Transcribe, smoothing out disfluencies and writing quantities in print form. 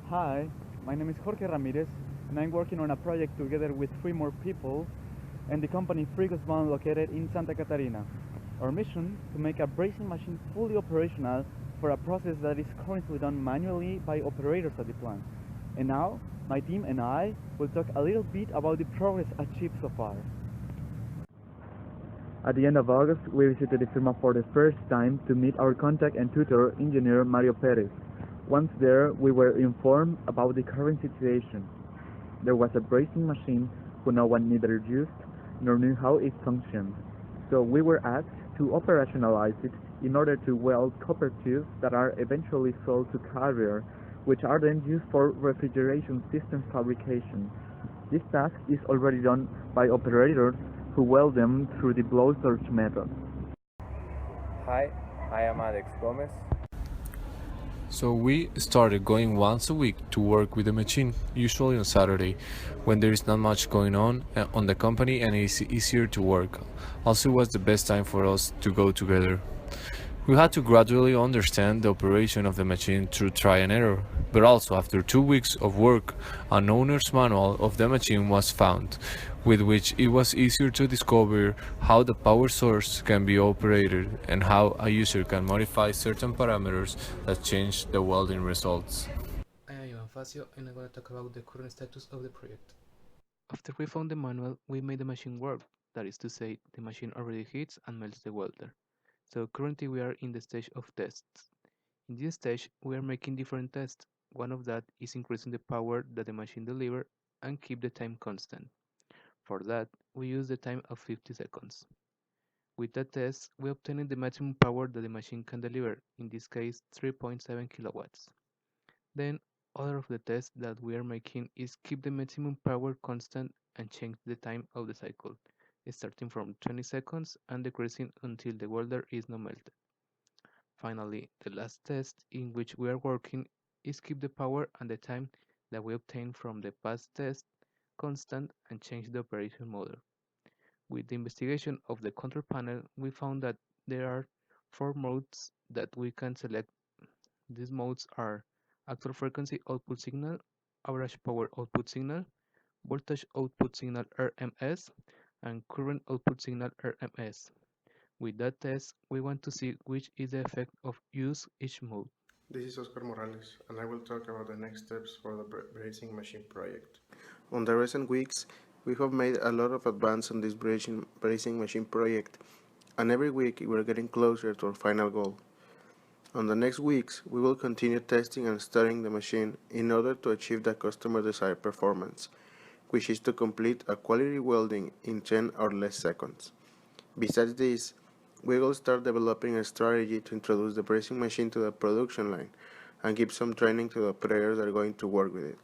Hi, my name is Jorge Ramirez, and I'm working on a project together with three more people and the company Frigosbahn located in Santa Catarina. Our mission to make a brazing machine fully operational for a process that is currently done manually by operators at the plant. And now, my team and I will talk a little bit about the progress achieved so far. At the end of August, we visited the firma for the first time to meet our contact and tutor, engineer Mario Perez. Once there, we were informed about the current situation. There was a brazing machine who no one neither used nor knew how it functioned. So we were asked to operationalize it in order to weld copper tubes that are eventually sold to carrier, which are then used for refrigeration system fabrication. This task is already done by operators who weld them through the blowtorch method. Hi, I am Alex Gomez. So we started going once a week to work with the machine, usually on Saturday, when there is not much going on the company and it is easier to work. Also, it was the best time for us to go together. We had to gradually understand the operation of the machine through try and error, but also after 2 weeks of work, an owner's manual of the machine was found, with which it was easier to discover how the power source can be operated and how a user can modify certain parameters that change the welding results. I am Ivan Facio and I'm going to talk about the current status of the project. After we found the manual, we made the machine work, that is to say, the machine already heats and melts the welder. So currently we are in the stage of tests. In this stage, we are making different tests. One of that is increasing the power that the machine delivers and keep the time constant. For that, we use the time of 50 seconds. With that test, we obtained the maximum power that the machine can deliver, in this case 3.7 kilowatts. Then, other of the tests that we are making is keep the maximum power constant and change the time of the cycle, starting from 20 seconds and decreasing until the welder is not melted. Finally, the last test in which we are working is keep the power and the time that we obtained from the past test constant and change the operation model. With the investigation of the control panel, we found that there are four modes that we can select. These modes are actual frequency output signal, average power output signal, voltage output signal RMS, and current output signal RMS. With that test, we want to see which is the effect of use each mode. This is Oscar Morales, and I will talk about the next steps for the brazing machine project. On the recent weeks, we have made a lot of advance on this brazing machine project, and every week we are getting closer to our final goal. On the next weeks, we will continue testing and studying the machine in order to achieve the customer desired performance, which is to complete a quality welding in 10 or less seconds. Besides this, we will start developing a strategy to introduce the brazing machine to the production line and give some training to the operators that are going to work with it.